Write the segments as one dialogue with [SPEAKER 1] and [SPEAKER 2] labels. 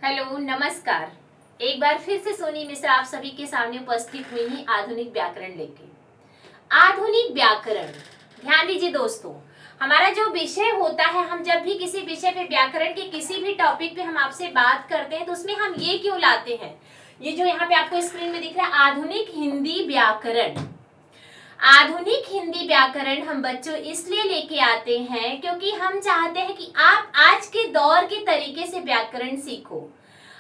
[SPEAKER 1] Hello, नमस्कार। एक बार फिर से सोनी मिश्रा आप सभी के सामने उपस्थित हुई हैं आधुनिक व्याकरण लेके। आधुनिक व्याकरण, ध्यान दीजिए दोस्तों, हमारा जो विषय होता है, हम जब भी किसी विषय पे व्याकरण के किसी भी टॉपिक पे हम आपसे बात करते हैं तो उसमें हम ये क्यों लाते हैं, ये जो यहाँ पे आपको स्क्रीन में दिख रहा है आधुनिक हिंदी व्याकरण। आधुनिक हिंदी व्याकरण हम बच्चों इसलिए लेके आते हैं क्योंकि हम चाहते हैं कि आप आज के दौर के तरीके से व्याकरण सीखो।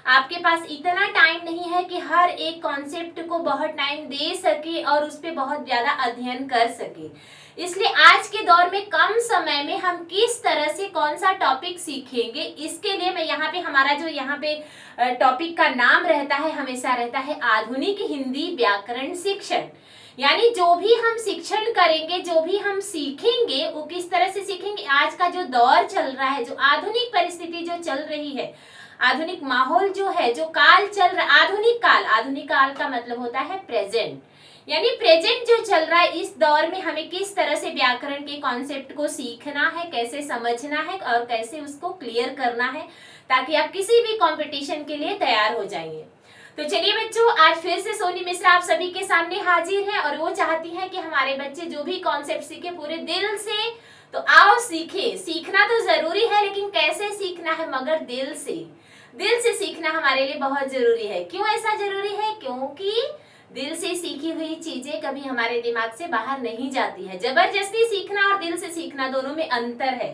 [SPEAKER 1] आपके पास इतना टाइम नहीं है कि हर एक कॉन्सेप्ट को बहुत टाइम दे सके और उस पर बहुत ज्यादा अध्ययन कर सके। इसलिए आज के दौर में कम समय में हम किस तरह से कौन सा टॉपिक सीखेंगे, इसके लिए मैं यहाँ पे हमारा जो यहाँ पे टॉपिक का नाम रहता है, हमेशा रहता है आधुनिक हिंदी व्याकरण शिक्षण। यानी जो भी हम शिक्षण करेंगे, जो भी हम सीखेंगे, वो किस तरह से सीखेंगे। आज का जो दौर चल रहा है, जो आधुनिक परिस्थिति जो चल रही है, आधुनिक माहौल जो है, जो काल चल रहा है, आधुनिक काल का मतलब होता है प्रेजेंट। यानी प्रेजेंट जो चल रहा है, इस दौर में हमें किस तरह से व्याकरण के कॉन्सेप्ट को सीखना है, कैसे समझना है और कैसे उसको क्लियर करना है, ताकि आप किसी भी कंपटीशन के लिए तैयार हो जाइए। तो चलिए बच्चों, आज फिर से सोनी मिश्रा आप सभी के सामने हाजिर है और वो चाहती है कि हमारे बच्चे जो भी कॉन्सेप्ट सीखे पूरे दिल से। तो आओ सीखे। सीखना तो जरूरी है, लेकिन कैसे सीखना है, मगर दिल से सीखना हमारे लिए बहुत जरूरी है। क्यों ऐसा जरूरी है? क्योंकि दिल से सीखी हुई चीजें कभी हमारे दिमाग से बाहर नहीं जाती है। जबरदस्ती सीखना और दिल से सीखना, दोनों में अंतर है।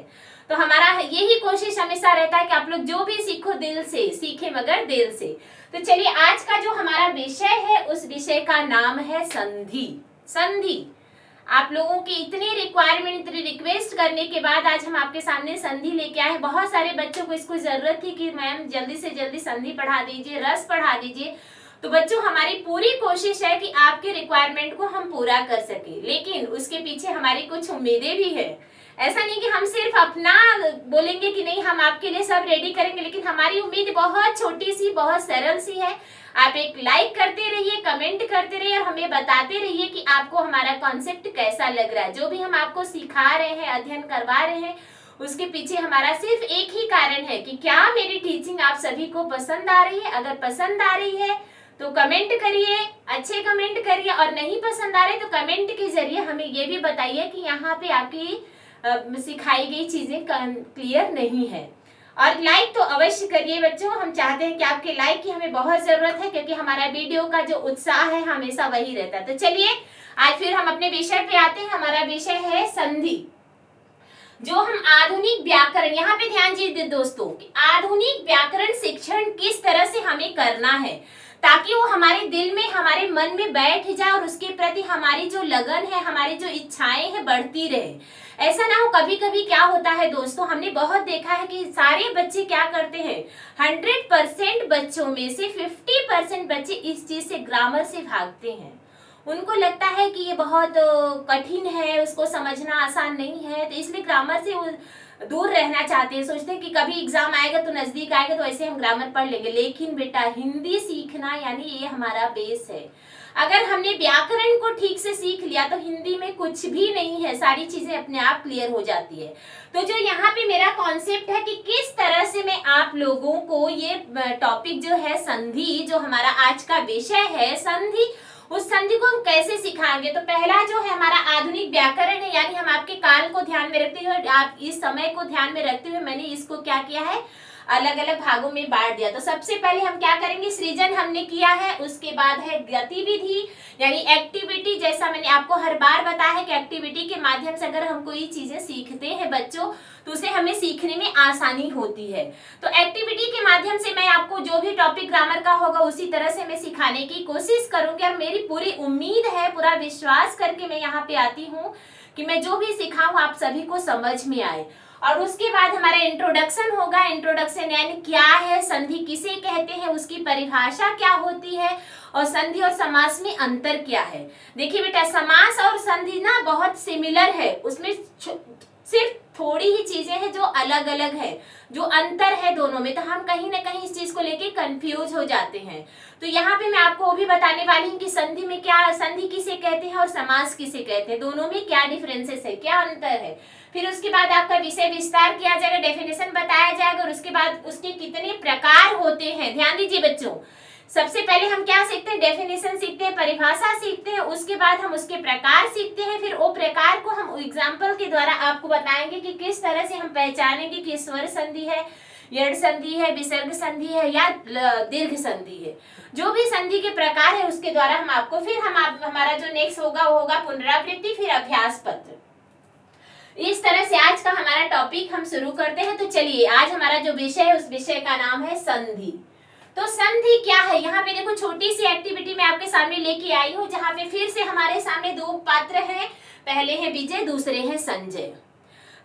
[SPEAKER 1] तो हमारा यही कोशिश हमेशा रहता है कि आप लोग जो भी सीखो दिल से सीखे, मगर दिल से। तो चलिए, आज का जो हमारा विषय है, उस विषय का नाम है संधि। आप लोगों की इतनी रिक्वायरमेंट, इतनी रिक्वेस्ट करने के बाद आज हम आपके सामने संधि लेके आए। बहुत सारे बच्चों को इसको जरूरत थी कि मैम जल्दी से जल्दी संधि पढ़ा दीजिए, रस पढ़ा दीजिए। तो बच्चों, हमारी पूरी कोशिश है कि आपके रिक्वायरमेंट को हम पूरा कर सके, लेकिन उसके पीछे हमारी कुछ उम्मीदें भी है। ऐसा नहीं कि हम सिर्फ अपना बोलेंगे कि नहीं हम आपके लिए सब रेडी करेंगे, लेकिन हमारी उम्मीद बहुत छोटी सी, बहुत सरल सी है। आप एक लाइक करते रहिए, कमेंट करते रहिए और हमें बताते रहिए कि आपको हमारा कॉन्सेप्ट कैसा लग रहा है। जो भी हम आपको सिखा रहे हैं, अध्ययन करवा रहे हैं, उसके पीछे हमारा सिर्फ एक ही कारण है कि क्या मेरी टीचिंग आप सभी को पसंद आ रही है। अगर पसंद आ रही है तो कमेंट करिए, अच्छे कमेंट करिए, और नहीं पसंद आ रहे तो कमेंट के जरिए हमें ये भी बताइए कि यहाँ पे आपकी सिखाई गई चीजें क्लियर नहीं है। और लाइक तो अवश्य करिए बच्चों। हम चाहते हैं कि आपके लाइक की हमें बहुत जरूरत है, क्योंकि हमारा वीडियो का जो उत्साह है हमेशा वही रहता है। तो चलिए, आज फिर हम अपने विषय पे आते हैं। हमारा विषय है संधि। जो हम आधुनिक व्याकरण, यहाँ पे ध्यान दीजिए दोस्तों कि आधुनिक व्याकरण शिक्षण किस तरह से हमें करना है, ताकि वो हमारे दिल में, हमारे मन में बैठ जाए और उसके प्रति हमारी जो लगन है, हमारी जो इच्छाएं हैं, बढ़ती रहे। ऐसा ना हो, कभी कभी क्या होता है दोस्तों, हमने बहुत देखा है कि सारे बच्चे क्या करते हैं, 100% बच्चों में से 50% बच्चे इस चीज से, ग्रामर से भागते हैं। उनको लगता है कि ये बहुत कठिन है, उसको समझना आसान नहीं है, तो इसलिए ग्रामर से दूर रहना चाहते हैं। सोचते हैं कि कभी एग्जाम आएगा तो नजदीक आएगा तो ऐसे हम ग्रामर पढ़ लेंगे। लेकिन बेटा, हिंदी सीखना यानी ये हमारा बेस है। अगर हमने व्याकरण को ठीक से सीख लिया तो हिंदी में कुछ भी नहीं है, सारी चीजें अपने आप क्लियर हो जाती है। तो जो यहाँ पे मेरा कॉन्सेप्ट है कि किस तरह से मैं आप लोगों को ये टॉपिक जो है संधि, जो हमारा आज का विषय है संधि, उस संधि को हम कैसे सिखाएंगे। तो पहला जो है हमारा आधुनिक व्याकरण है, यानी हम आपके काल को ध्यान में रखते हुए, आप इस समय को ध्यान में रखते हुए मैंने इसको क्या किया है, अलग अलग भागों में बांट दिया। तो सबसे पहले हम क्या करेंगे, सृजन हमने किया है, उसके बाद है गतिविधि यानी एक्टिविटी। जैसा मैंने आपको हर बार बताया है कि एक्टिविटी के माध्यम से अगर हम कोई चीजें सीखते हैं बच्चों, तो उसे हमें सीखने में आसानी होती है। तो एक्टिविटी के माध्यम से मैं आपको जो भी टॉपिक ग्रामर का होगा उसी तरह से मैं सिखाने की कोशिश करूंगी। और मेरी पूरी उम्मीद है, पूरा विश्वास करके मैं यहाँ पे आती हूँ कि मैं जो भी सिखाऊं आप सभी को समझ में आए। और उसके बाद हमारा इंट्रोडक्शन होगा। इंट्रोडक्शन यानी क्या है संधि, किसे कहते हैं, उसकी परिभाषा क्या होती है, और संधि और समास में अंतर क्या है। देखिए बेटा, समास और संधि ना बहुत सिमिलर है, उसमें सिर्फ थोड़ी ही चीजें हैं जो अलग अलग है, जो अंतर है दोनों में, तो हम कहीं ना कहीं इस चीज को लेके कंफ्यूज हो जाते हैं। तो यहाँ पे मैं आपको वो भी बताने वाली हूँ कि संधि में क्या, संधि किसे कहते हैं और समास किसे कहते हैं, दोनों में क्या डिफरेंसेस है, क्या अंतर है। फिर उसके बाद आपका विषय विस्तार किया जाएगा, डेफिनेशन बताया जाएगा, और उसके बाद उसके कितने प्रकार होते हैं। ध्यान दीजिए बच्चों, सबसे पहले हम क्या सीखते हैं, डेफिनेशन सीखते हैं, परिभाषा सीखते हैं, उसके बाद हम उसके प्रकार सीखते हैं। फिर वो प्रकार को हम एग्जाम्पल के द्वारा आपको बताएंगे कि किस तरह से हम पहचानेंगे कि स्वर संधि है, यड़ संधि है, विसर्ग संधि है या दीर्घ संधि है। जो भी संधि के प्रकार है उसके द्वारा हम आपको, फिर हमारा जो नेक्स्ट होगा वो होगा पुनरावृत्ति, फिर अभ्यास पत्र। इस तरह से आज का हमारा टॉपिक हम शुरू करते हैं। तो चलिए, आज हमारा जो विषय है उस विषय का नाम है संधि। तो संधि क्या है, यहाँ पे देखो छोटी सी एक्टिविटी मैं आपके सामने लेके आई हूँ, जहाँ पे फिर से हमारे सामने दो पात्र हैं, पहले है विजय, दूसरे है संजय।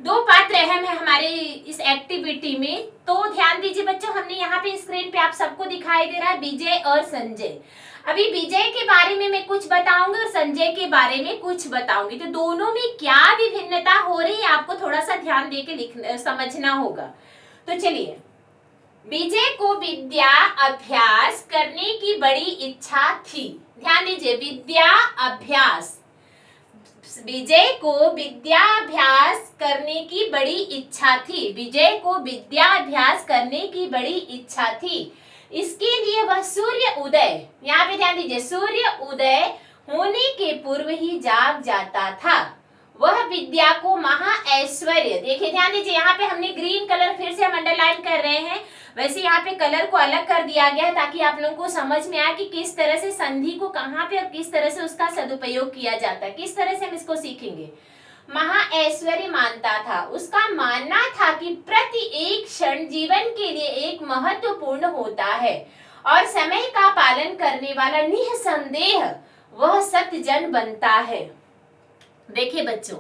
[SPEAKER 1] दो पात्र अहम है हमारे इस एक्टिविटी में। तो ध्यान दीजिए बच्चों, हमने यहाँ पे स्क्रीन पे आप सबको दिखाई दे रहा है विजय और संजय। अभी विजय के बारे में मैं कुछ बताऊंगी और संजय के बारे में कुछ बताऊंगी। तो दोनों में क्या विभिन्नता हो रही है आपको थोड़ा सा ध्यान देके समझना होगा। तो चलिए, विजय को विद्या अभ्यास करने की बड़ी इच्छा थी। ध्यान दीजिए, विद्या अभ्यास, विजय को विद्याभ्यास करने की बड़ी इच्छा थी। विजय को विद्याभ्यास करने की बड़ी इच्छा थी। इसके लिए वह सूर्य उदय, यहाँ पे ध्यान दीजिए, सूर्य उदय होने के पूर्व ही जाग जाता था। वह विद्या को महा ऐश्वर्य, देखिए ध्यान दीजिए, यहाँ पे हमने ग्रीन कलर फिर से हम अंडरलाइन कर रहे हैं, वैसे यहाँ पे कलर को अलग कर दिया गया है ताकि आप लोगों को समझ में आए कि किस तरह से संधि को कहाँ पे और किस तरह से उसका सदुपयोग किया जाता है, किस तरह से हम इसको सीखेंगे। महा ऐश्वर्य मानता था, उसका मानना था कि प्रति एक क्षण जीवन के लिए एक महत्वपूर्ण होता है और समय का पालन करने वाला निसंदेह वह सत्यजन बनता है। देखिए बच्चों,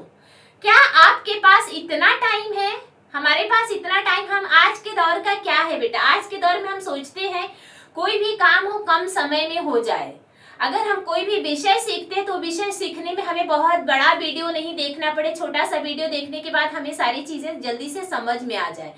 [SPEAKER 1] क्या आपके पास इतना टाइम है, हमारे पास इतना टाइम, हम आज के दौर का क्या है बेटा, आज के दौर में हम सोचते हैं कोई भी काम हो कम समय में हो जाए। अगर हम कोई भी विषय सीखते हैं तो विषय सीखने में हमें बहुत बड़ा वीडियो नहीं देखना पड़े, छोटा सा वीडियो देखने के बाद हमें सारी चीजें जल्दी से समझ में आ जाए।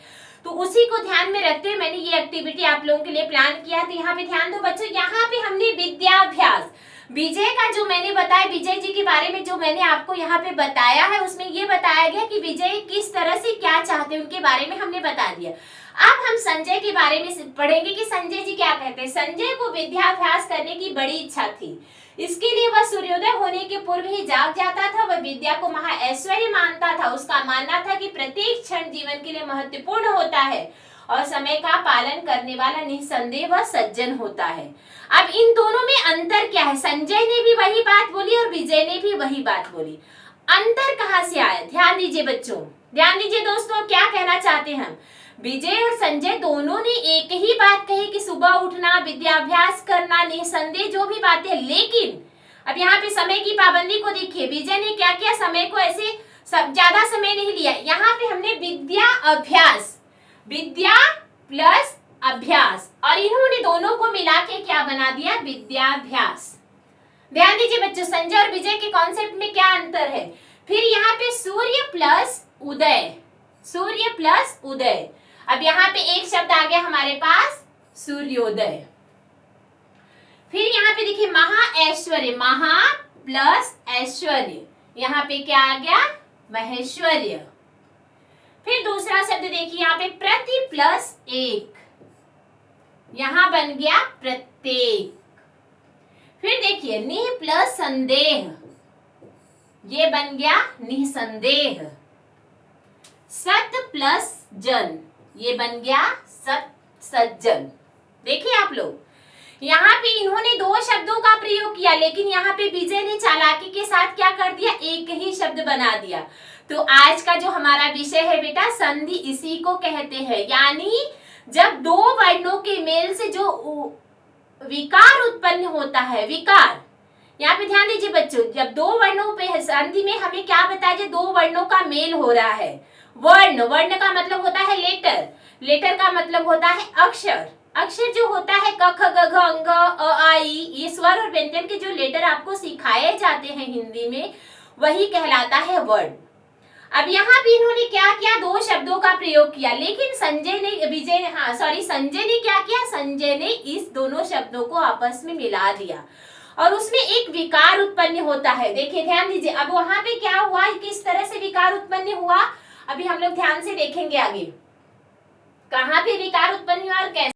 [SPEAKER 1] तो उसी को ध्यान में रखते हुए मैंने ये एक्टिविटी आप लोगों के लिए प्लान किया। तो यहाँ पे ध्यान दो बच्चों, यहाँ पे हमने विद्याभ्यास, विजय का जो मैंने बताया, विजय जी के बारे में जो मैंने आपको यहाँ पे बताया है उसमें ये बताया गया कि विजय किस तरह से क्या चाहते हैं, उनके बारे में हमने बता दिया। अब हम संजय के बारे में पढ़ेंगे कि संजय जी क्या कहते हैं। संजय को विद्याभ्यास करने की बड़ी इच्छा थी, इसके लिए वह सूर्योदय होने के पूर्व ही जाग जाता था। वह विद्या को महा ऐश्वर्य मानता था, उसका मानना था कि प्रत्येक क्षण जीवन के लिए महत्वपूर्ण होता है और समय का पालन करने वाला निसंदेह वह सज्जन होता है। अब इन दोनों में अंतर क्या है, संजय ने भी वही बात बोली और विजय ने भी वही बात बोली। अंतर कहाँ से आया, ध्यान दीजिए बच्चों, ध्यान दीजिए दोस्तों, क्या कहना चाहते हैं हम। विजय और संजय दोनों ने एक ही बात कही कि सुबह उठना, विद्याभ्यास करना, निसंदेह जो भी बातें, लेकिन अब यहाँ पे समय की पाबंदी को देखिए, विजय ने क्या किया, समय को ऐसे ज्यादा समय नहीं लिया। यहाँ पे हमने विद्या अभ्यास, विद्या प्लस अभ्यास, और इन्होंने दोनों को मिला के क्या बना दिया, विद्याभ्यास। ध्यान दीजिए बच्चों, संजय और विजय के कॉन्सेप्ट में क्या अंतर है। फिर यहाँ पे सूर्य प्लस उदय, सूर्य प्लस उदय। अब यहाँ पे एक शब्द आ गया हमारे पास, सूर्योदय। फिर यहाँ पे देखिए महा ऐश्वर्य, महा प्लस ऐश्वर्य, यहाँ पे क्या आ गया, महेश्वर्य। फिर दूसरा शब्द देखिए यहाँ पे प्रति प्लस एक, यहां बन गया प्रत्येक। फिर देखिए निह प्लस संदेह, ये बन गया निसंदेह। सत प्लस जन, ये बन गया सत सज्जन। देखिए आप लोग, यहाँ पे इन्होंने दो शब्दों का प्रयोग किया, लेकिन यहाँ पे विजय ने चालाकी के साथ क्या कर दिया, एक ही शब्द बना दिया। तो आज का जो हमारा विषय है बेटा, संधि इसी को कहते हैं, यानी जब दो वर्णों के मेल से जो विकार उत्पन्न होता है, विकार। यहाँ पे ध्यान दीजिए बच्चों, जब दो वर्णों पे संधि में हमें क्या बताया जाए, दो वर्णों का मेल हो रहा है। वर्ण, वर्ण का मतलब होता है लेटर, लेटर का मतलब होता है अक्षर, अक्षर जो होता है क ख ग घ अंग अ आ ई, ये स्वर और व्यंजन के जो लेटर आपको सिखाए जाते हैं हिंदी में, वही कहलाता है वर्ण। अब यहाँ पे इन्होंने क्या किया, दो शब्दों का प्रयोग किया, लेकिन संजय ने क्या किया, संजय ने इस दोनों शब्दों को आपस में मिला दिया और उसमें एक विकार उत्पन्न होता है। देखिए ध्यान दीजिए, अब वहां पे क्या हुआ, किस तरह से विकार उत्पन्न हुआ, अभी हम लोग ध्यान से देखेंगे आगे कहाँ पे विकार उत्पन्न हुआ और कैसे।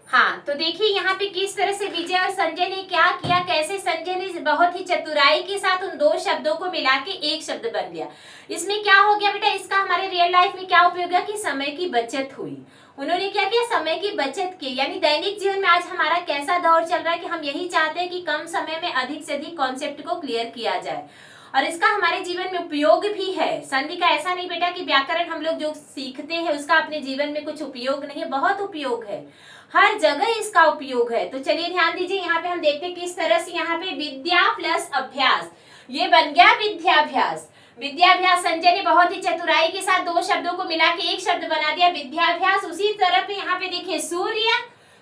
[SPEAKER 1] हाँ, तो देखिए यहाँ पे किस तरह से विजय और संजय ने क्या किया, कैसे संजय ने बहुत ही चतुराई के साथ उन दो शब्दों को मिला के एक शब्द बन गया। इसमें क्या हो गया बेटा, इसका हमारे रियल लाइफ में क्या उपयोग है कि समय की बचत हुई। उन्होंने क्या किया, समय की बचत की, यानी दैनिक जीवन में आज हमारा कैसा दौर चल रहा है कि हम यही चाहते हैं कि कम समय में अधिक से अधिक कॉन्सेप्ट को क्लियर किया जाए और इसका हमारे जीवन में उपयोग भी है। संधि का ऐसा नहीं बेटा कि व्याकरण हम लोग जो सीखते हैं उसका अपने जीवन में कुछ उपयोग नहीं है, बहुत उपयोग है, हर जगह इसका उपयोग है। तो चलिए ध्यान दीजिए, यहाँ पे हम देखते हैं किस तरह से यहाँ पे विद्या प्लस अभ्यास, ये बन गया विद्याभ्यास। विद्याभ्यास, संजय ने बहुत ही चतुराई के साथ दो शब्दों को मिला के एक शब्द बना दिया विद्याभ्यास। उसी तरह पे यहाँ पे देखिए सूर्य,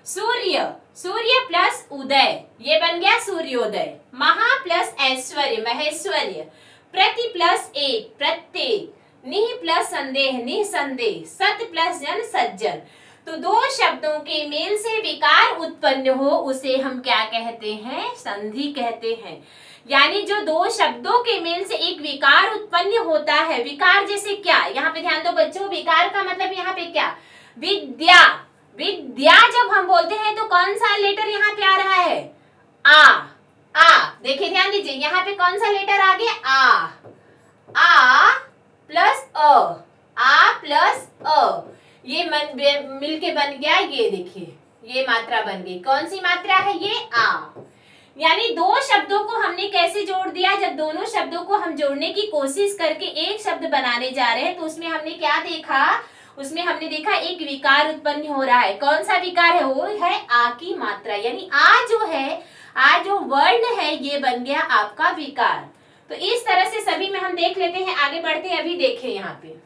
[SPEAKER 1] सूर्य, सूर्य प्लस उदय, ये बन गया सूर्योदय। महा प्लस ऐश्वर्य, महेश्वर्य। प्रति प्लस एक, प्रत्येक। निह प्लस संदेह, निसंदेह। सत प्लस जन, सज्जन। तो दो शब्दों के मेल से विकार उत्पन्न हो उसे हम क्या कहते हैं, संधि कहते हैं। यानी जो दो शब्दों के मेल से एक विकार उत्पन्न होता है, विकार जैसे क्या, यहाँ पे ध्यान दो बच्चों, विकार का मतलब यहाँ पे क्या, विद्या। विद्या जब हम बोलते हैं तो कौन सा लेटर यहाँ पे आ रहा है, आ। देखिए ध्यान दीजिए, यहाँ पे कौन सा लेटर आ गया, आ प्लस आ प्लस अ, ये मिलके बन गया, ये देखिए ये मात्रा बन गई। कौन सी मात्रा है ये, आ। यानी दो शब्दों को हमने कैसे जोड़ दिया, जब दोनों शब्दों को हम जोड़ने की कोशिश करके एक शब्द बनाने जा रहे हैं तो उसमें हमने क्या देखा, उसमें हमने देखा एक विकार उत्पन्न हो रहा है। कौन सा विकार है, वो है आ की मात्रा, यानी आ जो है, आ जो वर्ण है ये बन गया आपका विकार। तो इस तरह से सभी में हम देख लेते हैं, आगे बढ़ते हैं। अभी देखें यहाँ पे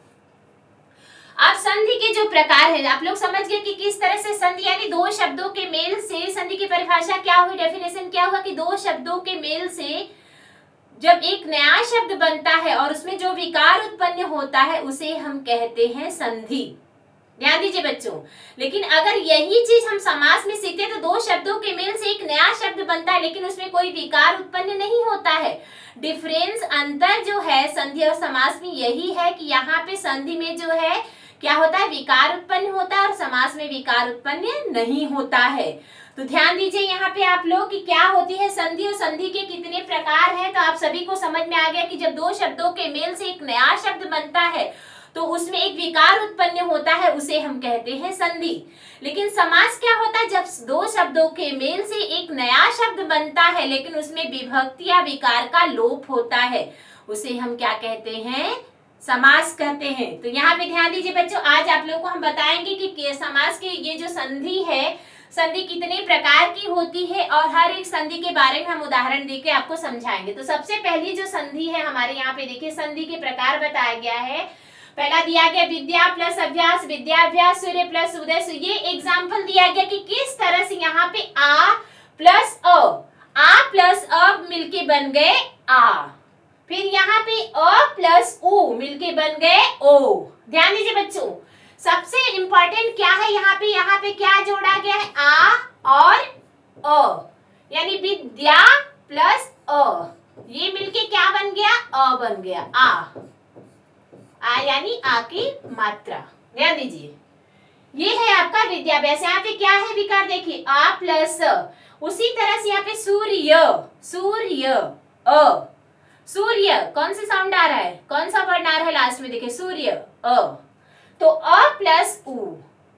[SPEAKER 1] अब संधि के जो प्रकार है, आप लोग समझ गए कि किस तरह से संधि, यानी दो शब्दों के मेल से संधि की परिभाषा क्या हुई, डेफिनेशन क्या हुआ कि दो शब्दों के मेल से जब एक नया शब्द बनता है और उसमें जो विकार उत्पन्न होता है उसे हम कहते हैं संधि। ध्यान दीजिए बच्चों, लेकिन अगर यही चीज हम समास में सीखते तो दो शब्दों के मेल से एक नया शब्द बनता है लेकिन उसमें कोई विकार उत्पन्न नहीं होता है। डिफरेंस, अंतर जो है संधि और समास में यही है कि यहाँ पे संधि में जो है क्या होता है, विकार उत्पन्न होता है और समास में विकार उत्पन्न नहीं होता है। तो ध्यान दीजिए यहाँ पे आप लोग कि क्या होती है संधि और संधि के कितने प्रकार हैं। तो आप सभी को समझ में आ गया कि जब दो शब्दों के मेल से एक नया शब्द बनता है तो उसमें एक विकार उत्पन्न होता है, उसे हम कहते हैं संधि। लेकिन समास क्या होता है, जब दो शब्दों के मेल से एक नया शब्द बनता है लेकिन उसमें विभक्ति या विकार का लोप होता है, उसे हम क्या कहते हैं, समास कहते हैं। तो यहाँ पे ध्यान दीजिए बच्चों, आज आप लोगों को हम बताएंगे कि समास की ये जो संधि है, संधि कितने प्रकार की होती है और हर एक संधि के बारे में हम उदाहरण देके आपको समझाएंगे। तो सबसे पहली जो संधि है हमारे यहाँ पे देखिए, संधि के प्रकार बताया गया है। पहला दिया गया विद्या प्लस अभ्यास, विद्याभ्यास, सूर्य प्लस उदय। ये एग्जाम्पल दिया गया कि किस तरह से यहाँ पे आ प्लस अ मिलके बन गए आ, फिर यहाँ पे अ प्लस उ मिलके बन गए ओ। ध्यान दीजिए बच्चों, सबसे इंपॉर्टेंट क्या है यहाँ पे क्या जोड़ा गया है, आ और अ, यानी विद्या प्लस अ, ये मिलके क्या बन गया, अ बन गया, आ यानी आ की मात्रा। ध्यान दीजिए, ये है आपका विद्याभ्यास। यहाँ पे क्या है विकार, देखिए आ प्लस अ। उसी तरह से यहाँ पे सूर्य, सूर्य अ, सूर्य कौन सा साउंड आ रहा है, कौन सा वर्ण आ रहा है लास्ट में, देखिए सूर्य अ। तो अ प्लस उ,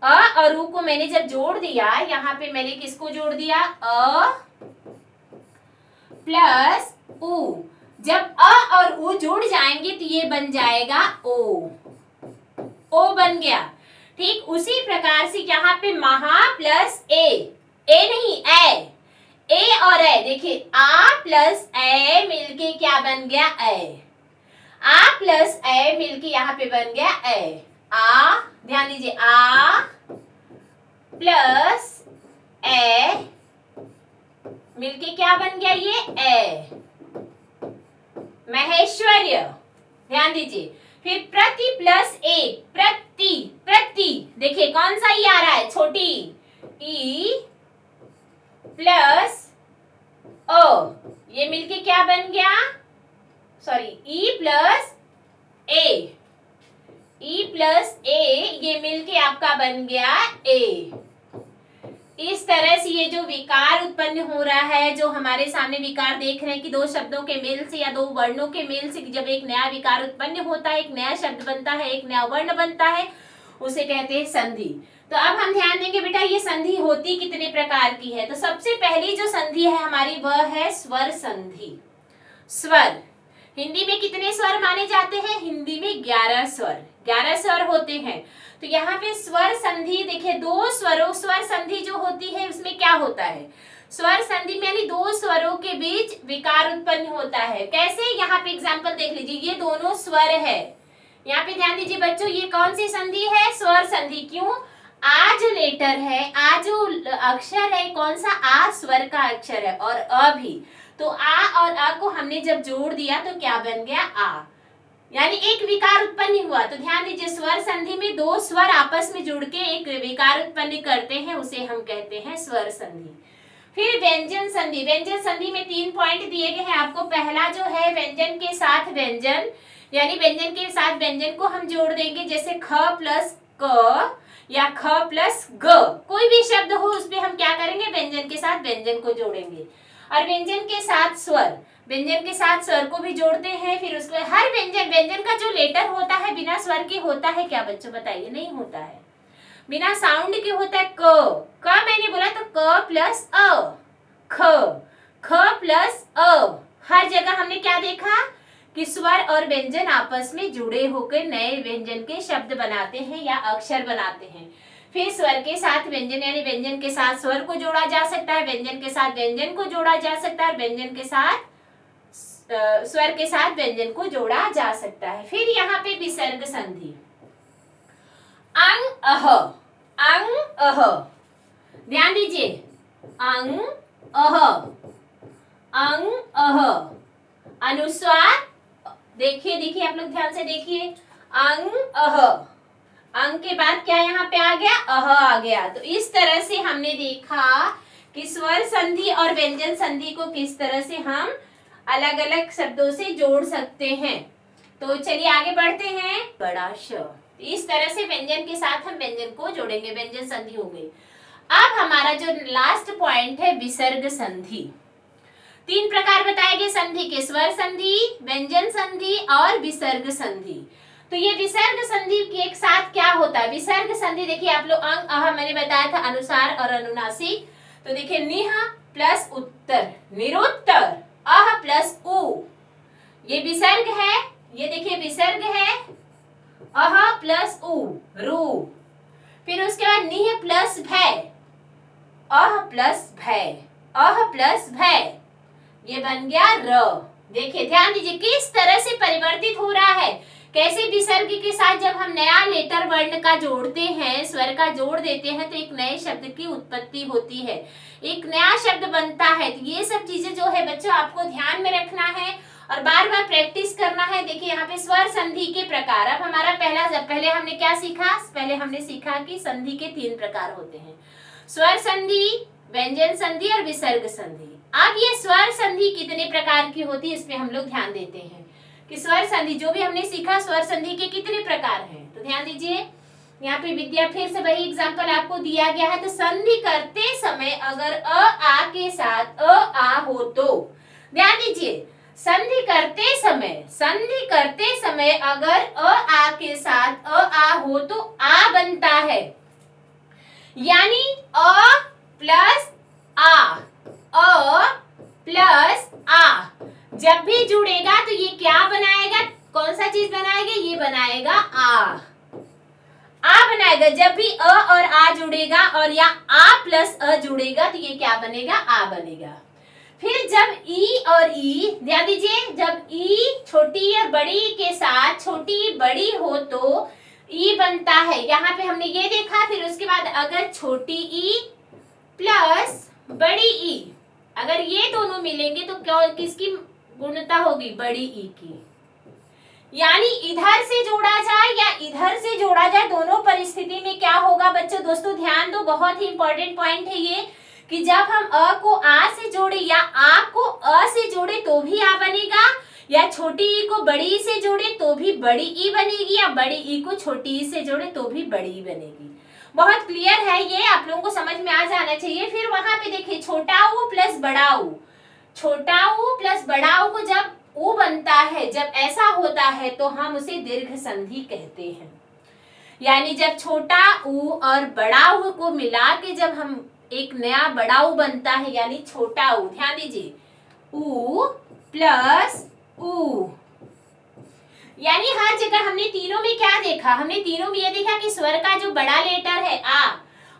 [SPEAKER 1] अ और उ को मैंने जब जोड़ दिया, यहाँ पे मैंने किसको जोड़ दिया, अ प्लस उ। जब अ और उ जुड़ जाएंगे तो ये बन जाएगा ओ, ओ बन गया। ठीक उसी प्रकार से यहाँ पे महा प्लस ए नहीं ए और ए, देखिए आ प्लस ए मिलके क्या बन गया, ए। आ प्लस ए मिलके यहाँ पे बन गया ए, आ। ध्यान दीजिए, आ प्लस ए मिलके क्या बन गया, ये ए, महेश्वर्य। ध्यान दीजिए, फिर प्रति प्लस ए, प्रति, प्रति, देखिए कौन सा ई आ रहा है, छोटी ई प्लस ओ, ये मिलके क्या बन गया, सॉरी ई प्लस ए, ई प्लस ए, ये मिलके आपका बन गया ए। इस तरह से ये जो विकार उत्पन्न हो रहा है, जो हमारे सामने विकार देख रहे हैं कि दो शब्दों के मेल से या दो वर्णों के मेल से जब एक नया विकार उत्पन्न होता है, एक नया शब्द बनता है, एक नया वर्ण बनता है, उसे कहते हैं संधि। तो अब हम ध्यान देंगे बेटा ये संधि होती कितने प्रकार की है। तो सबसे पहली जो संधि है हमारी वह है स्वर संधि। स्वर, हिंदी में कितने स्वर माने जाते हैं, हिंदी में 11 स्वर, 11 स्वर होते हैं। तो यहाँ पे स्वर संधि देखिए, दो स्वरों, स्वर संधि जो होती है उसमें क्या होता है, स्वर संधि में यानी दो स्वरों के बीच विकार उत्पन्न होता है। कैसे, यहाँ पे एग्जांपल देख लीजिए, ये दोनों स्वर है, यहाँ पे ध्यान दीजिए बच्चों, ये कौन सी संधि है, स्वर संधि। क्यों, आ जो लेटर है, आ जो अक्षर है, कौन सा, आ स्वर का अक्षर है, और अ भी, तो आ और अ को हमने जब जोड़ दिया तो क्या बन गया, आ, यानी एक विकार उत्पन्न हुआ। तो ध्यान दीजिए स्वर संधि में दो स्वर आपस में जुड़ के एक विकार उत्पन्न करते हैं, उसे हम कहते हैं स्वर संधि। फिर व्यंजन संधि, व्यंजन संधि में 3 पॉइंट दिए गए हैं आपको। पहला जो है व्यंजन के साथ व्यंजन, यानी व्यंजन के साथ व्यंजन को हम जोड़ देंगे, जैसे ख प्लस क या ख प्लस ग, कोई भी शब्द हो उसमें हम क्या करेंगे, व्यंजन के साथ व्यंजन को जोड़ेंगे। और व्यंजन के साथ स्वर, व्यंजन के साथ स्वर को भी जोड़ते हैं। फिर उसमें हर व्यंजन, व्यंजन का जो लेटर होता है बिना स्वर के होता है क्या बच्चों, बताइए, नहीं होता है, बिना साउंड के होता है क मैंने बोला तो क प्लस अ, ख प्लस अ, हर जगह हमने क्या देखा कि स्वर और व्यंजन आपस में जुड़े होकर नए व्यंजन के शब्द बनाते हैं या अक्षर बनाते हैं। फिर स्वर के साथ व्यंजन, यानी व्यंजन के साथ स्वर को जोड़ा जा सकता है, व्यंजन के साथ व्यंजन को जोड़ा जा सकता है, व्यंजन के साथ स्वर के साथ व्यंजन को जोड़ा जा सकता है। फिर यहाँ पे विसर्ग संधि, अंग अह, अंग अह, ध्यान दीजिए, अंग अह, अंग अह, अनुस्वार, देखिए आप लोग ध्यान से देखिए, अंग अह, अंग के बाद क्या यहाँ पे आ गया, अह आ गया। तो इस तरह से हमने देखा कि स्वर संधि और व्यंजन संधि को किस तरह से हम अलग अलग शब्दों से जोड़ सकते हैं। तो चलिए आगे बढ़ते हैं, बड़ा श, इस तरह से व्यंजन के साथ हम व्यंजन को जोड़ेंगे, व्यंजन संधि हो गई। अब हमारा जो लास्ट पॉइंट है विसर्ग संधि। 3 प्रकार बताए गए संधि के, स्वर संधि, व्यंजन संधि और विसर्ग संधि। तो ये विसर्ग संधि के एक साथ क्या होता है, विसर्ग संधि देखिए आप लोग, अंग अह मैंने बताया था, अनुसार और अनुनासिक। तो देखिए निह प्लस उत्तर, निरुत्तर, अह प्लस उ, ये विसर्ग है, ये देखिए विसर्ग है, अह प्लस उ, रू। फिर उसके बाद निह प्लस भय, अह प्लस भय, अह प्लस भय, ये बन गया र। देखिए ध्यान दीजिए किस तरह से परिवर्तित हो रहा है, कैसे विसर्ग के साथ जब हम नया लेटर वर्ण का जोड़ते हैं, स्वर का जोड़ देते हैं, तो एक नए शब्द की उत्पत्ति होती है, एक नया शब्द बनता है। तो ये सब चीजें जो है बच्चों आपको ध्यान में रखना है और बार बार प्रैक्टिस करना है। देखिए यहाँ पे स्वर संधि के प्रकार, अब हमारा पहले हमने क्या सीखा, पहले हमने सीखा कि संधि के 3 प्रकार होते हैं, स्वर संधि, व्यंजन संधि और विसर्ग संधि। अब ये स्वर संधि कितने प्रकार की होती है इसमें हम लोग ध्यान देते हैं कि स्वर संधि जो भी हमने सीखा, स्वर संधि के कितने प्रकार हैं। तो ध्यान दीजिए यहाँ पे विद्या, फिर से वही एग्जांपल आपको दिया गया है। तो संधि करते समय अगर अ आ के साथ अ आ हो तो, ध्यान दीजिए संधि करते समय अगर अ आ के साथ अ आ हो तो आ बनता है, यानी अ प्लस आ, अ प्लस आ जब भी जुड़ेगा तो ये क्या बनाएगा, कौन सा चीज बनाएगा, ये बनाएगा आ बनाएगा। जब भी अ और आ जुड़ेगा और या आ प्लस अ जुड़ेगा तो ये क्या बनेगा, आ बनेगा। फिर जब ई और ई, ध्यान दीजिए जब ई छोटी और बड़ी के साथ छोटी बड़ी हो तो ई बनता है, यहाँ पे हमने ये देखा। फिर उसके बाद अगर छोटी ई प्लस बड़ी ई, अगर ये दोनों मिलेंगे तो क्या, किसकी गुणता होगी, बड़ी ई की, यानी इधर से जोड़ा जाए या इधर से जोड़ा जाए, दोनों परिस्थिति में क्या होगा बच्चों? दोस्तों ध्यान दो, बहुत ही इंपॉर्टेंट पॉइंट है ये कि जब हम अ को आ से जोड़े या आ को अ से जोड़े तो भी आ बनेगा, या छोटी ई को बड़ी ई से जोड़े तो भी बड़ी ई बनेगी, या बड़ी ई को छोटी ई से जोड़े तो भी बड़ी ई बनेगी। बहुत क्लियर है ये, आप लोगों को समझ में आ जाना चाहिए। फिर वहां पे देखिए छोटा ऊ प्लस बड़ा ऊ, छोटा ऊ प्लस बड़ा ऊ को जब ऊ बनता है, जब ऐसा होता है तो हम उसे दीर्घ संधि कहते हैं। यानी जब छोटा ऊ और बड़ा ऊ को मिला के जब हम एक नया बड़ा ऊ बनता है, यानी छोटा ऊ, ध्यान दीजिए, ऊ प्लस ऊ, यानी हर जगह हमने तीनों में क्या देखा? हमने तीनों में ये देखा कि स्वर का जो बड़ा लेटर है आ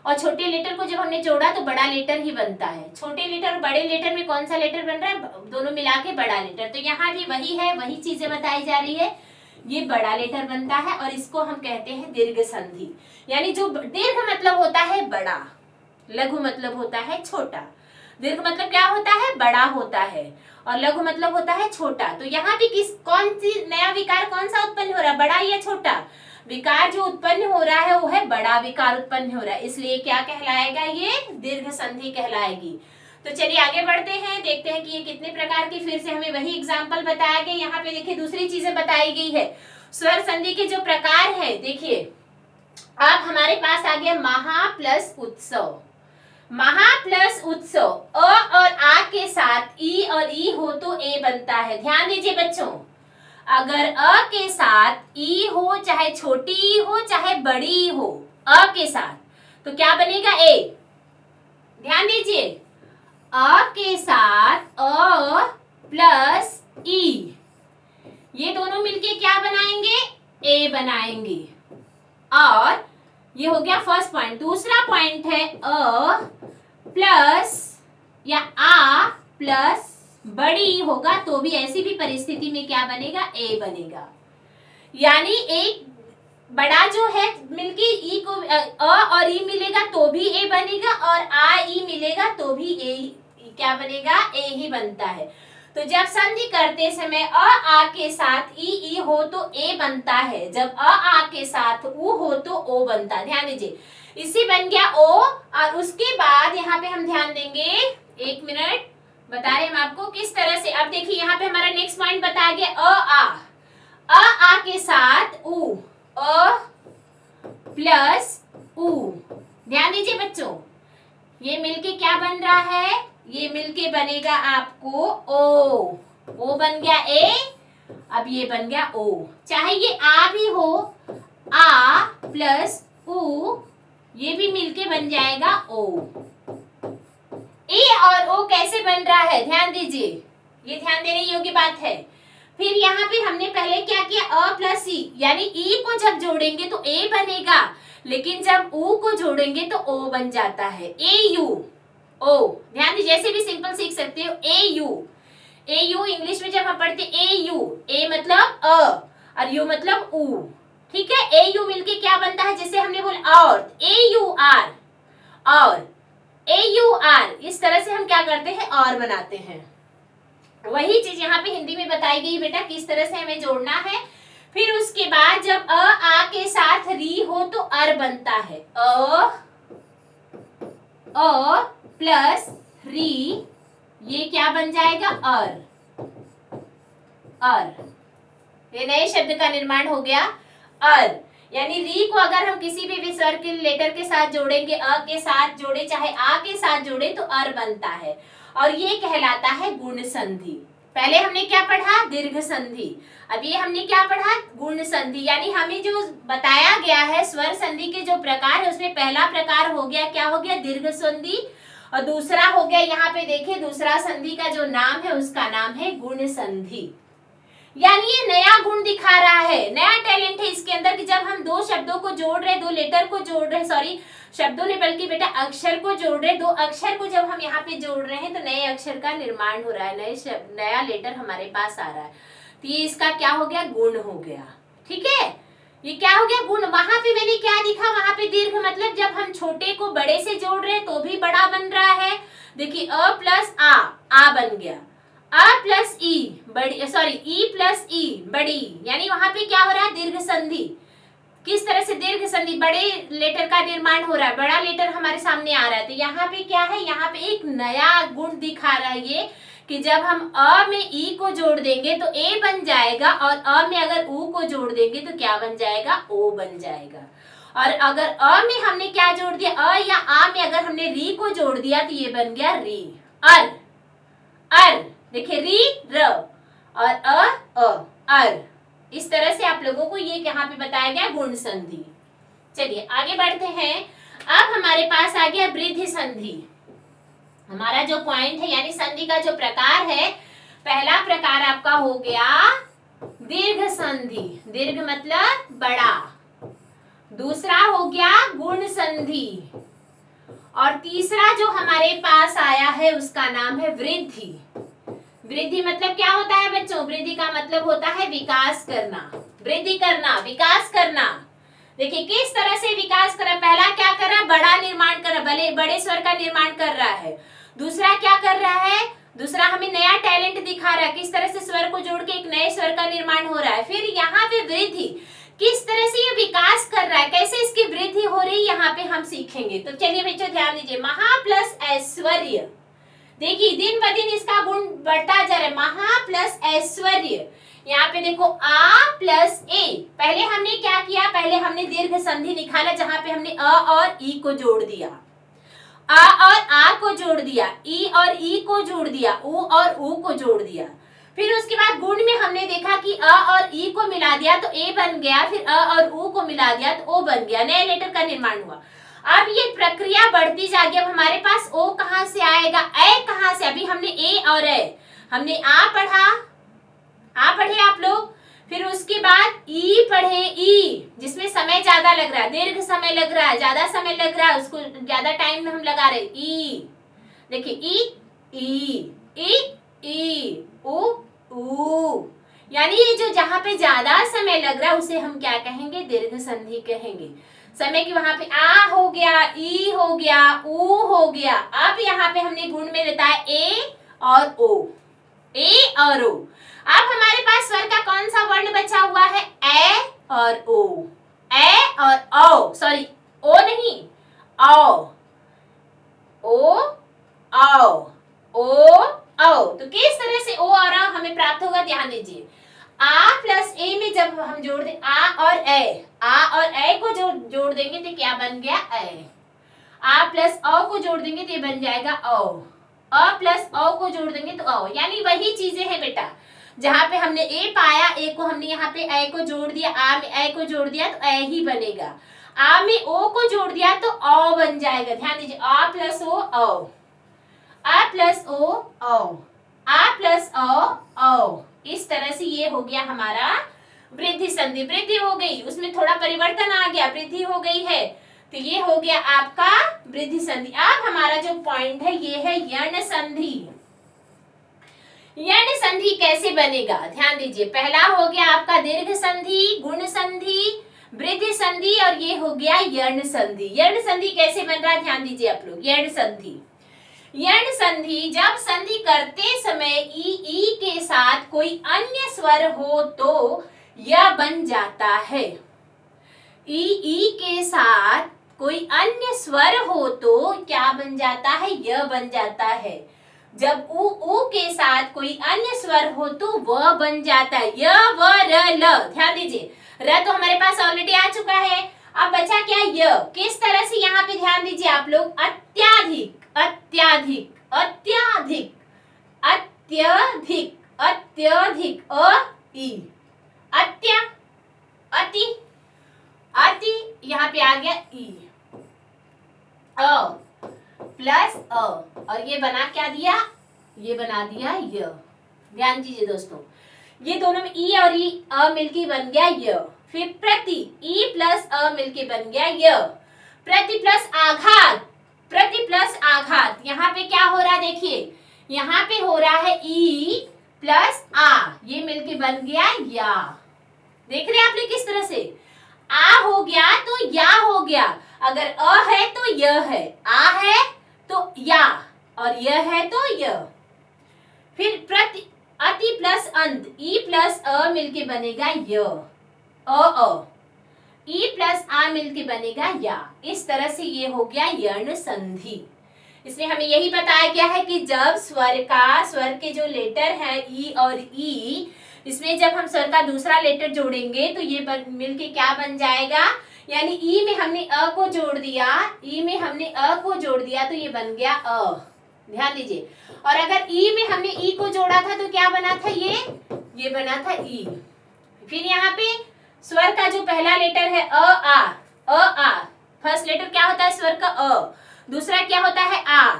[SPEAKER 1] और छोटे लेटर को जब हमने जोड़ा तो बड़ा लेटर ही बनता है। छोटे लेटर और बड़े लेटर में कौन सा लेटर बन रहा है? दोनों मिला के बड़ा लेटर। तो यहाँ भी वही है, वही चीजें बताई जा रही है। ये बड़ा लेटर बनता है और इसको हम कहते हैं दीर्घ संधि। यानी जो दीर्घ मतलब होता है बड़ा, लघु मतलब होता है छोटा। दीर्घ मतलब क्या होता है? बड़ा होता है, और लघु मतलब होता है छोटा। तो यहाँ पे कौन सी नया विकार कौन सा उत्पन्न हो रहा है? बड़ा या छोटा? विकार जो उत्पन्न हो रहा है वो है बड़ा विकार उत्पन्न हो रहा है, इसलिए क्या कहलाएगा? ये दीर्घ संधि कहलाएगी। तो चलिए आगे बढ़ते हैं, देखते हैं कि ये कितने प्रकार की, फिर से हमें वही एग्जाम्पल बताया गया। यहाँ पे देखिए दूसरी चीजें बताई गई है। स्वर संधि के जो प्रकार है, देखिए अब हमारे पास आ गया महा प्लस उत्सव। महा प्लस उत्सव, अ और आ के साथ ई और ई हो तो ए बनता है। ध्यान दीजिए बच्चों, अगर अ के साथ ई हो, चाहे छोटी ई हो चाहे बड़ी ई हो, अ के साथ, तो क्या बनेगा? ए। ध्यान दीजिए, अ के साथ अ प्लस ई, ये दोनों मिलके क्या बनाएंगे? ए बनाएंगे। और ये हो गया फर्स्ट पॉइंट। दूसरा पॉइंट है अ प्लस या आ प्लस बड़ी होगा तो भी ऐसी भी परिस्थिति में क्या बनेगा? ए बनेगा। यानी एक बड़ा जो है मिलके ई को अ और ई मिलेगा तो भी ए बनेगा, और आ ई मिलेगा तो भी ए क्या बनेगा? ए ही बनता है। तो जब संधि करते समय अ आ के साथ ई हो तो ए बनता है, जब अ आ के साथ उ हो तो ओ बनता है। ध्यान दीजिए, इसी बन गया ओ, और उसके बाद यहाँ पे हम ध्यान देंगे, एक मिनट बता रहे हम आपको किस तरह से। अब देखिए यहाँ पे हमारा नेक्स्ट पॉइंट बताया गया अ आ के साथ उ, अ प्लस उ। ध्यान दीजिए बच्चों, ये मिलके क्या बन रहा है? ये मिलके बनेगा आपको ओ बन गया ए, अब ये बन गया ओ। चाहे ये आ भी हो, आ प्लस उ, ये भी मिलके बन जाएगा ओ। ए और ओ कैसे बन रहा है? ध्यान दीजिए, ये ध्यान देने योग्य बात है। फिर यहाँ पे हमने पहले क्या किया? अ प्लस ई, यानी ई को जब जोड़ेंगे तो ए बनेगा, लेकिन जब ऊ को जोड़ेंगे तो ओ बन जाता है। ए यू ओ, ध्यान दीजिए, जैसे भी सिंपल सीख सकते हो। ए यू इंग्लिश में जब हम पढ़ते ए यू, ए मतलब अ और यू मतलब ऊ, ठीक है। ए यू मिलके क्या बनता है? जैसे हमने बोला और, ए यू आर, और ए यू आर, इस तरह से हम क्या करते हैं? और बनाते हैं। वही चीज यहाँ पे हिंदी में बताई गई बेटा, किस तरह से हमें जोड़ना है। फिर उसके बाद जब अ आ के साथ री हो तो अर बनता है। अ प्लस री, ये क्या बन जाएगा? अर। ये नए शब्द का निर्माण हो गया अर। यानी री को अगर हम किसी भी स्वर के लेटर के साथ जोड़ेंगे, अ के साथ जोड़े चाहे आ के साथ जोड़े तो अर बनता है, और ये कहलाता है गुण संधि। पहले हमने क्या पढ़ा? दीर्घ संधि। अब ये हमने क्या पढ़ा? गुण संधि। यानी हमें जो बताया गया है स्वर संधि के जो प्रकार है, उसमें पहला प्रकार हो गया, क्या हो गया? दीर्घ संधि, और दूसरा हो गया, यहाँ पे देखिए दूसरा संधि का जो नाम है उसका नाम है गुण संधि। यानी ये नया गुण दिखा रहा है, नया टैलेंट है इसके अंदर कि जब हम दो शब्दों को जोड़ रहे, दो लेटर को जोड़ रहे, सॉरी शब्दों ने बल्कि बेटा अक्षर को जोड़ रहे, दो अक्षर को जब हम यहाँ पे जोड़ रहे हैं तो नए अक्षर का निर्माण हो रहा है, नया लेटर हमारे पास आ रहा है। तो ये इसका क्या हो गया? गुण हो गया। ठीक है, ये क्या हो गया? गुण। वहां पे मैंने क्या दिखा? वहां पे दीर्घ मतलब जब हम छोटे को बड़े से जोड़ रहे हैं तो भी बड़ा बन रहा है। देखिए अ प्लस आ बन गया, अ प्लस ई बड़ी, सॉरी ई प्लस ई बड़ी, यानी वहां पे क्या हो रहा है, दीर्घ संधि। किस तरह से दीर्घ संधि, बड़े लेटर का निर्माण हो रहा है, बड़ा लेटर हमारे सामने आ रहा है। तो यहाँ पे क्या है, यहाँ पे एक नया गुण दिखा रहा है ये कि जब हम अ में ई को जोड़ देंगे तो ए बन जाएगा, और अ में अगर ऊ को जोड़ देंगे तो क्या बन जाएगा, ओ बन जाएगा। और अगर अ में हमने क्या जोड़ दिया, अ या आ में अगर हमने री को जोड़ दिया तो ये बन गया री, अर। अर देखिए, री र और अर। इस तरह से आप लोगों को ये यहाँ पे बताया गया गुण संधि। चलिए आगे बढ़ते हैं। अब हमारे पास आ गया वृद्धि संधि। हमारा जो पॉइंट है यानी संधि का जो प्रकार है, पहला प्रकार आपका हो गया दीर्घ संधि, दीर्घ मतलब बड़ा। दूसरा हो गया गुण संधि, और तीसरा जो हमारे पास आया है उसका नाम है वृद्धि। वृद्धि मतलब क्या होता है बच्चों, वृद्धि का मतलब होता है विकास करना, वृद्धि करना, विकास करना। देखिए किस तरह से विकास कर रहा है, पहला क्या कर रहा है, बड़ा निर्माण कर रहा है, बड़े स्वर का निर्माण कर रहा है। दूसरा क्या कर रहा है, दूसरा हमें नया टैलेंट दिखा रहा है, किस तरह से स्वर को जोड़ के एक नए स्वर का निर्माण हो रहा है। फिर यहाँ पे वृद्धि, किस तरह से ये विकास कर रहा है, कैसे इसकी वृद्धि हो रही है, यहाँ पे हम सीखेंगे। तो चलिए बच्चों ध्यान दीजिए, महा प्लस ऐश्वर्य, देखिए दिन ब दिन इसका गुण बढ़ता जा रहा है, महा प्लस ऐश्वर्य। यहाँ पे देखो आ प्लस ए, पहले हमने क्या किया, पहले हमने दीर्घ संधि निकाला जहां पे हमने अ और ई को जोड़ दिया, अ और आ को जोड़ दिया, ई और ई को जोड़ दिया, उ और ऊ को जोड़ दिया। फिर उसके बाद गुण में हमने देखा कि अ और ई को मिला दिया तो ए बन गया, फिर अ और ऊ को मिला दिया तो ओ बन गया, नए लेटर का निर्माण हुआ। अब ये प्रक्रिया बढ़ती जाएगी, अब हमारे पास ओ कहां से आएगा, ए कहां से, अभी हमने ए और ए, हमने आ पढ़े आप लोग, फिर उसके बाद ई पढ़े, ई जिसमें समय ज्यादा लग रहा है, दीर्घ समय लग रहा है, ज्यादा समय लग रहा है, उसको ज्यादा टाइम हम लगा रहे, ई। देखिए ई उ, यानी ये जो जहां पे ज्यादा समय लग रहा है उसे हम क्या कहेंगे, दीर्घ संधि कहेंगे। समय की वहां पे आ हो गया, ई हो गया, ऊ हो गया। अब यहाँ पे हमने गुण में बताया ए और ओ, ए और ओ। अब हमारे पास स्वर का कौन सा वर्ण बचा हुआ है, ए और ओ, ए और ओ, सॉरी ओ नहीं, ओ, ओ ओ। तो किस तरह से ओ और आ हमें प्राप्त होगा, ध्यान दीजिए। आ प्लस ए में जब हम जोड़ दें आ और ए को जोड़ देंगे तो क्या बन गया, ए। आ प्लस ओ को जोड़ देंगे तो ये बन जाएगा ओ, अ प्लस ओ को जोड़ देंगे तो ओ, यानी वही चीजें हैं बेटा, जहां पे हमने ए पाया, ए को हमने यहाँ पे ए को जोड़ दिया, आ में ए को जोड़ दिया तो ए ही बनेगा, आ में ओ को जोड़ दिया तो ओ बन जाएगा। ध्यान दीजिए, आ प्लस ओ, आ प्लस ओ, आ प्लस ओ। इस तरह से ये हो गया हमारा वृद्धि संधि। वृद्धि हो गई, उसमें थोड़ा परिवर्तन आ गया, वृद्धि हो गई है, तो ये हो गया आपका वृद्धि संधि। अब हमारा जो पॉइंट है ये है यर्ण संधि। यर्ण संधि कैसे बनेगा, ध्यान दीजिए। पहला हो गया आपका दीर्घ संधि, गुण संधि, वृद्धि संधि, और ये हो गया यर्ण संधि। यर्ण संधि कैसे बन रहा है, ध्यान दीजिए आप लोग। यर्ण संधि, यर्ण संधि जब संधि करते समय ई के साथ कोई अन्य स्वर हो तो यह बन जाता है। ई के साथ कोई अन्य स्वर हो तो क्या बन जाता है, यह बन जाता है। जब उ के साथ कोई अन्य स्वर हो तो वह बन जाता है, य व र ल। ध्यान दीजिए, र तो हमारे पास ऑलरेडी आ चुका है, अब बचा क्या, य। किस तरह से, यहाँ पे ध्यान दीजिए आप लोग, अत्याधिक, अत्याधिक, अत्याधिक, अत्यधिक, अत्यधिक, ई, अत्य, अति, अति, यहाँ पे आ गया ई, अ प्लस अ, और ये बना क्या दिया, ये बना दिया य। ध्यान दीजिए दोस्तों, ये दोनों में ई और ई, अ मिलके बन गया य। फिर प्रति, ई प्लस अ मिलके बन गया य। प्रति प्लस आघात, प्रति प्लस आघात, यहाँ पे क्या हो रहा है, देखिए यहाँ पे हो रहा है ई प्लस आ, ये मिलके बन गया या। देख रहे हैं आपने किस तरह से, आ हो गया तो या हो गया, अगर अ है तो य है, आ है तो या, और य है तो य। फिर प्रति अति प्लस अंत, ई प्लस अ मिलके बनेगा य, अ ई प्लस आ मिलके बनेगा या। इस तरह से ये हो गया यर्ण संधि। इसमें हमें यही बताया गया है कि जब स्वर के जो लेटर है ई और ई, इसमें जब हम स्वर का दूसरा लेटर जोड़ेंगे तो ये मिलके क्या बन जाएगा, यानी ई में हमने अ को जोड़ दिया, ई में हमने अ को जोड़ दिया तो ये बन गया अ, ध्यान दीजिए। और अगर ई में हमने ई को जोड़ा था तो क्या बना था, ये बना था ई। फिर यहाँ पे स्वर का जो पहला लेटर है अ आ, फर्स्ट लेटर क्या होता है स्वर का अ, दूसरा क्या होता है आ।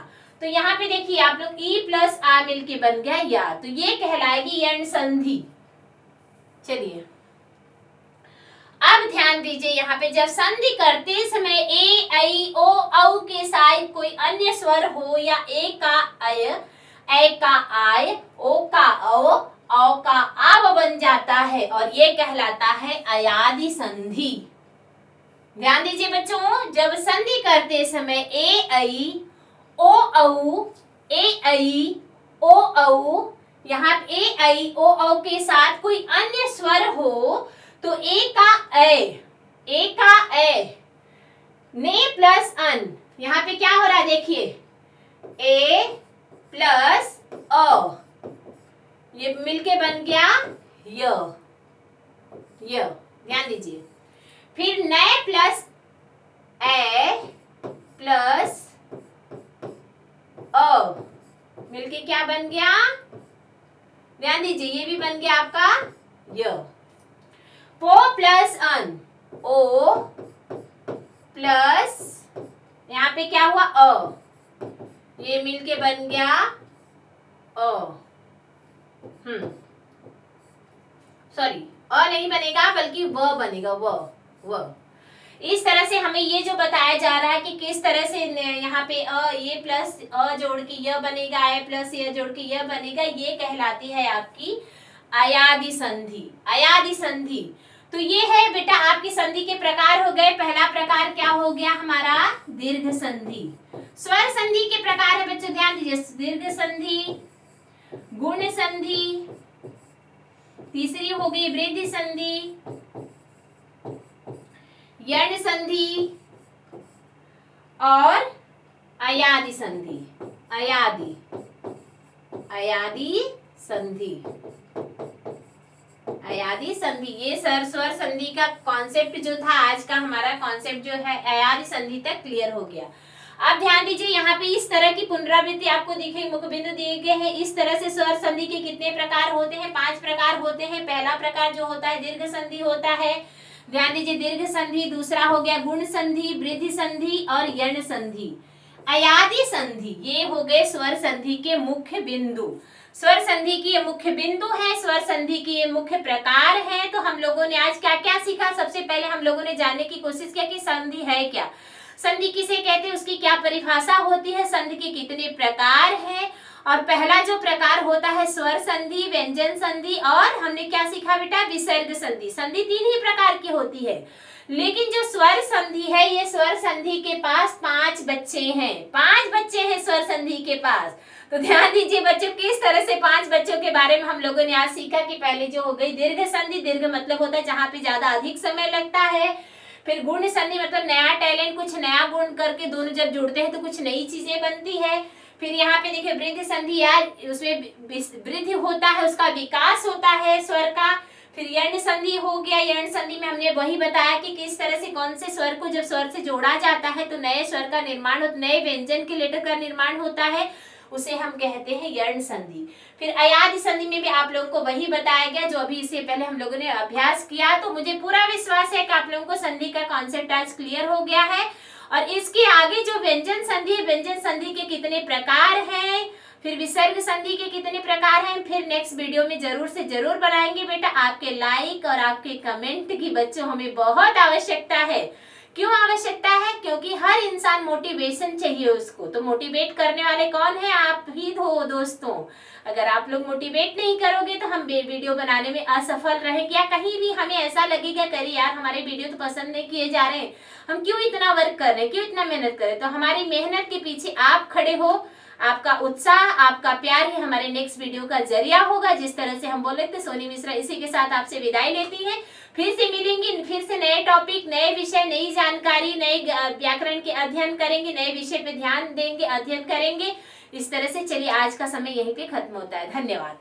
[SPEAKER 1] तो यहाँ पे देखिए आप लोग ई प्लस आ मिलके बन गया या, तो ये कहलाएगी यर्ण संधि। चलिए अब ध्यान दीजिए, यहाँ पे जब संधि करते समय ए ऐ ओ औ के साथ कोई अन्य स्वर हो या ए का अय, ऐ का आय, ओ का औ का आव बन जाता है और ये कहलाता है अयादि संधि। ध्यान दीजिए बच्चों, जब संधि करते समय ए ऐ ओ औ, ए ऐ ओ औ, यहाँ ए ऐ ओ औ के साथ कोई अन्य स्वर हो तो ए का ए, ने प्लस अन, यहाँ पे क्या हो रहा है देखिए, ए प्लस अ, ये मिलके बन गया य, ध्यान दीजिए। फिर नए प्लस ए प्लस अ मिलके क्या बन गया, ध्यान दीजिए, ये भी बन गया आपका य। पो प्लस अन, ओ प्लस यहाँ पे क्या हुआ अ, ये मिलके बन गया अ, सॉरी अ नहीं बनेगा बल्कि व बनेगा, व। इस तरह से हमें ये जो बताया जा रहा है कि किस तरह से यहाँ पे अ, ये प्लस अ जोड़ के य बनेगा, ए प्लस य जोड़ के य बनेगा, ये कहलाती है आपकी अयादि संधि। अयादि संधि तो ये है बेटा आपकी संधि के प्रकार हो गए। पहला प्रकार क्या हो गया हमारा, दीर्घ संधि। स्वर संधि के प्रकार है बच्चों, ध्यान दीजिए, दीर्घ संधि, गुण संधि, तीसरी हो गई वृद्धि संधि, यर्ण संधि और अयादि संधि। अयादि संधि, अयादि संधि, ये स्वर संधि का कॉन्सेप्ट जो था, आज का हमारा कॉन्सेप्ट जो है अयादि संधि तक क्लियर हो गया। अब ध्यान दीजिए, यहाँ पे इस तरह की पुनरावृत्ति आपको दिखेगी, मुख्य बिंदु दिए गए हैं। इस तरह से स्वर संधि के कितने प्रकार होते हैं, 5 प्रकार होते हैं। पहला प्रकार जो होता है दीर्घ संधि होता है, ध्यान दीजिए, दीर्घ संधि। दूसरा हो गया गुण संधि, वृद्धि संधि और यर्ण संधि। अयादि संधि ये हो गए स्वर संधि के मुख्य बिंदु। स्वर संधि की ये मुख्य बिंदु है, स्वर संधि की ये मुख्य प्रकार है। तो हम लोगों ने आज क्या क्या सीखा, सबसे पहले हम लोगों ने जानने की कोशिश किया कि संधि है क्या, संधि किसे कहते हैं, उसकी क्या परिभाषा होती है, संधि के कितने प्रकार हैं। और पहला जो प्रकार होता है स्वर संधि, व्यंजन संधि और हमने क्या सीखा बेटा, विसर्ग संधि। संधि 3 ही प्रकार की होती है, लेकिन जो स्वर संधि है, ये स्वर संधि के पास 5 बच्चे हैं। 5 बच्चे हैं स्वर संधि के पास। तो ध्यान दीजिए बच्चों, किस तरह से 5 बच्चों के बारे में हम लोगों ने आज सीखा कि पहले जो हो गई दीर्घ संधि, दीर्घ मतलब होता है जहाँ पे ज्यादा अधिक समय लगता है। फिर गुण संधि मतलब नया टैलेंट, कुछ नया गुण करके दोनों जब जुड़ते हैं तो कुछ नई चीजें बनती है। फिर यहाँ पे देखिए वृद्धि संधि, यार उसमें वृद्धि होता है, उसका विकास होता है स्वर का। फिर यर्ण संधि हो गया, यर्ण संधि में हमने वही बताया कि किस तरह से कौन से स्वर को जब स्वर से जोड़ा जाता है तो नए स्वर का निर्माण होता, नए व्यंजन के लेटर का निर्माण होता है, उसे हम कहते हैं यर्ण संधि। फिर अयादि संधि में भी आप लोगों को वही बताया गया जो अभी इससे पहले हम लोगों ने अभ्यास किया। तो मुझे पूरा विश्वास है कि आप लोगों को संधि का कॉन्सेप्ट आज क्लियर हो गया है। और इसके आगे जो व्यंजन संधि है, व्यंजन संधि के कितने प्रकार हैं, फिर विसर्ग संधि के कितने प्रकार हैं, फिर नेक्स्ट वीडियो में जरूर से जरूर बनाएंगे बेटा। आपके लाइक और आपके कमेंट की बच्चों हमें बहुत आवश्यकता है। क्यों आवश्यकता है, क्योंकि हर इंसान मोटिवेशन चाहिए उसको। तो मोटिवेट करने वाले कौन है, आप ही हो दोस्तों। अगर आप लोग मोटिवेट नहीं करोगे तो हम वीडियो बनाने में असफल रहेंगे, या कहीं भी हमें ऐसा लगेगा करिए यार हमारे वीडियो तो पसंद नहीं किए जा रहे हैं, हम क्यों इतना वर्क कर रहे हैं, क्यों इतना मेहनत कर रहे हैं। तो हमारी मेहनत के पीछे आप खड़े हो, आपका उत्साह, आपका प्यार ही हमारे नेक्स्ट वीडियो का जरिया होगा। जिस तरह से हम बोले थे, सोनी मिश्रा इसी के साथ आपसे विदाई लेती हैं। फिर से मिलेंगे, फिर से नए टॉपिक, नए विषय, नई जानकारी, नए व्याकरण के अध्ययन करेंगे, नए विषय पे ध्यान देंगे, अध्ययन करेंगे। इस तरह से चलिए, आज का समय यहीं पे खत्म होता है। धन्यवाद।